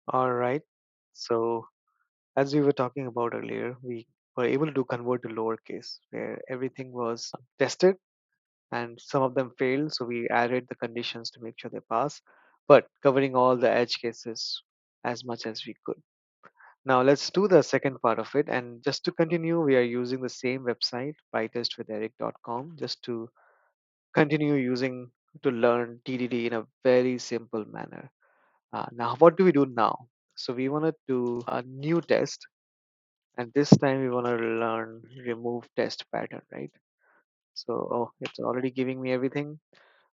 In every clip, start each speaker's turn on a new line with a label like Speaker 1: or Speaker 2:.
Speaker 1: All right. So, as we were talking about earlier, we were able to convert to lowercase where everything was tested and some of them failed. So, we added the conditions to make sure they pass, but covering all the edge cases as much as we could. Now, let's do the second part of it. And just to continue, we are using the same website, pytestwitheric.com, just to continue using to learn TDD in a very simple manner. Now, what do we do now? So we want to do a new test, and this time we want to learn remove test pattern, right? So, oh, it's already giving me everything.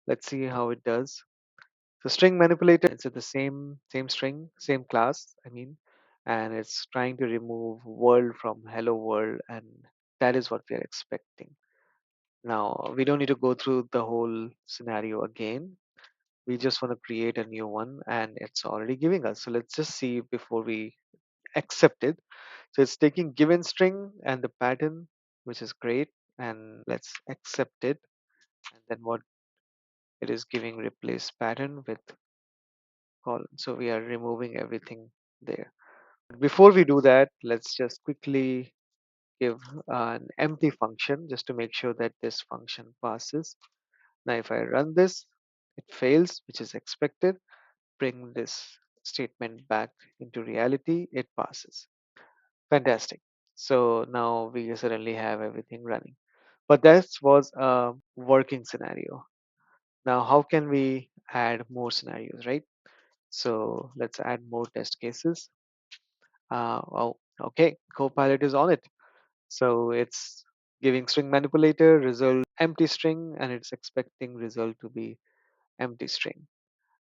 Speaker 1: Let's see how it does. So string manipulator, it's at the same string, same class, I mean, and it's trying to remove world from hello world, and that is what we are expecting. Now, we don't need to go through the whole scenario again. We just want to create a new one, and it's already giving us. So let's just see before we accept it. So it's taking given string and the pattern, which is great. And let's accept it. And then what it is giving replace pattern with colon. So we are removing everything there. Before we do that, let's just quickly give an empty function just to make sure that this function passes. Now, if I run this, it fails, which is expected. Bring this statement back into reality, it passes. Fantastic. So now we suddenly have everything running. But that was a working scenario. Now, how can we add more scenarios, right? So let's add more test cases. Oh, okay, Copilot is on it. So it's giving string manipulator result empty string, and it's expecting result to be empty string.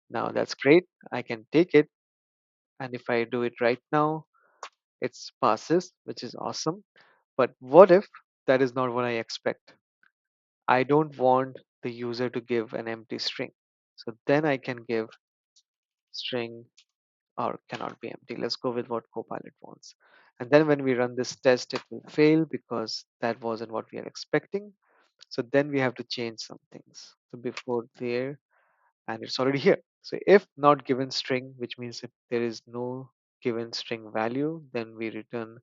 Speaker 1: Now that's great. I can take it, and if I do it right now, it passes, which is awesome. But what if that is not what I expect? I don't want the user to give an empty string. So then I can give string or cannot be empty. Let's go with what Copilot wants. And then when we run this test, it will fail because that wasn't what we are expecting. So then we have to change some things. So before there, and it's already here. So if not given string, which means if there is no given string value, then we return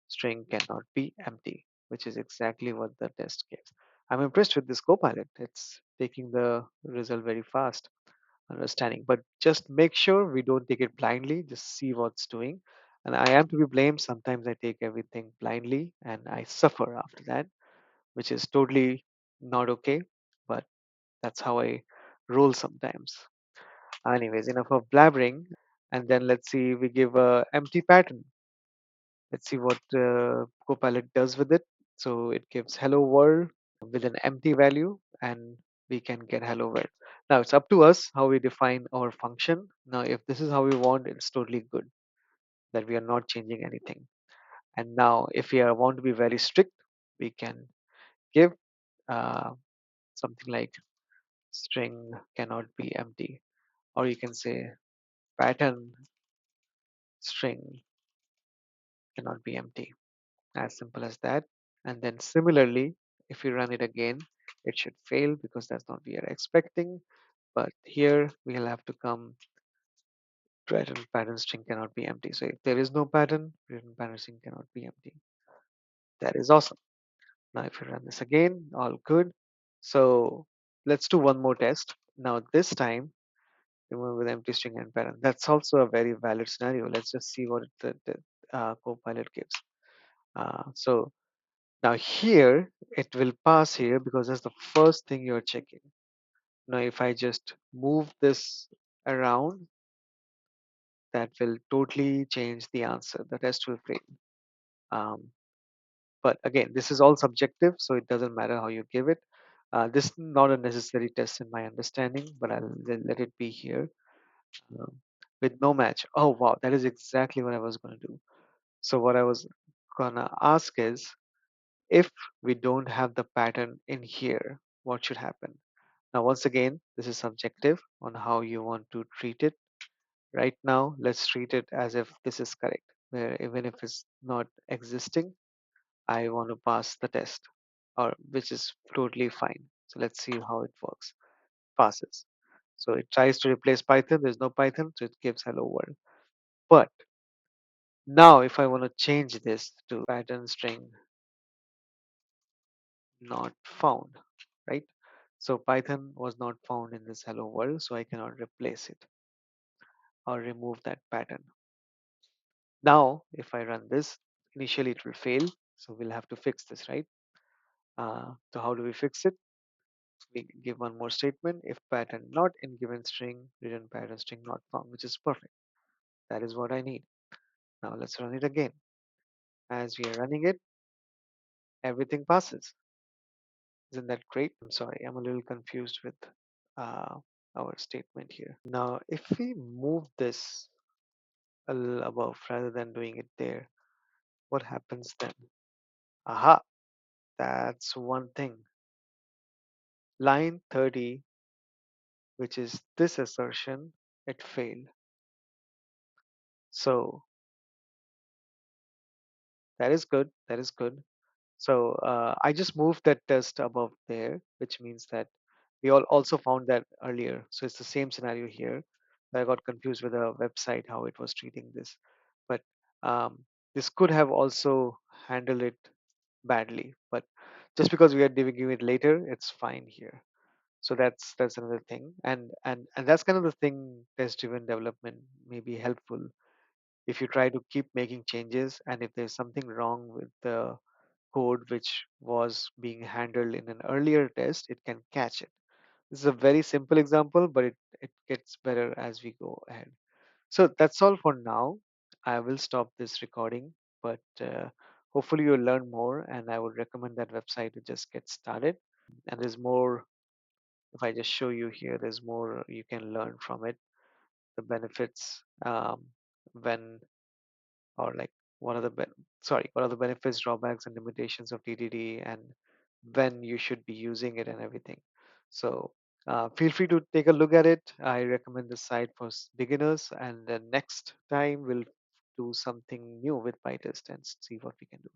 Speaker 1: string cannot be empty, which is exactly what the test gives. I'm impressed with this Copilot. It's taking the result very fast, understanding. But just make sure we don't take it blindly, just see what's doing. And I am to be blamed. Sometimes I take everything blindly and I suffer after that, which is totally not okay. But that's how I roll sometimes. Anyways, enough of blabbering. And then let's see, we give a empty pattern. Let's see what Copilot does with it. So it gives hello world with an empty value, and we can get hello world. Now it's up to us how we define our function. Now, if this is how we want, it's totally good that we are not changing anything. And now, if we want to be very strict, we can give uh, something like string cannot be empty, or you can say pattern string cannot be empty. As simple as that. And then similarly, if you run it again, it should fail because that's not what we are expecting. But here we'll have to come pattern string cannot be empty. So if there is no pattern, written pattern string cannot be empty. That is awesome. Now if you run this again, all good. So let's do one more test. Now this time, remove with empty string and pattern. That's also a very valid scenario. Let's just see what the Copilot gives. So now here it will pass here because that's the first thing you're checking. Now if I just move this around, that will totally change the answer. The test will fail. Um, but again, this is all subjective, so it doesn't matter how you give it. This is not a necessary test in my understanding, but I'll let it be here. Um, with no match. Oh wow, that is exactly what I was going to do. So what I was gonna ask is, if we don't have the pattern in here, what should happen? Now, once again, this is subjective on how you want to treat it. Right now, let's treat it as if this is correct, where even if it's not existing, I want to pass the test, or which is totally fine. So let's see how it works. Passes. So it tries to replace Python. There's no Python, so it gives hello world. But now if I want to change this to pattern string not found, right? So Python was not found in this hello world, so I cannot replace it or remove that pattern. Now, if I run this, initially it will fail, so we'll have to fix this, right? So how do we fix it? We give one more statement: if pattern not in given string, return pattern string not found, which is perfect. That is what I need. Now let's run it again. As we are running it, everything passes. Isn't that great? I'm sorry, I'm a little confused with uh, our statement here. Now, if we move this a little above rather than doing it there, what happens then? Aha, that's one thing. Line 30, which is this assertion, it failed. So that is good. That is good. So I just moved that test above there, which means that we all also found that earlier. So it's the same scenario here. I got confused with the website how it was treating this, but um, this could have also handled it badly. But just because we are debugging it later, it's fine here. So that's another thing, and that's kind of the thing. Test-driven development may be helpful if you try to keep making changes, and if there's something wrong with the code which was being handled in an earlier test, it can catch it. This is a very simple example, but it gets better as we go ahead. So that's all for now. I will stop this recording, but hopefully you'll learn more, and I would recommend that website to just get started. And there's more. If I just show you here, there's more you can learn from it. The benefits when or like what are the what are the benefits, drawbacks, and limitations of TDD, and when you should be using it and everything. So feel free to take a look at it. I recommend the site for beginners, and then next time we'll do something new with PyTest and see what we can do.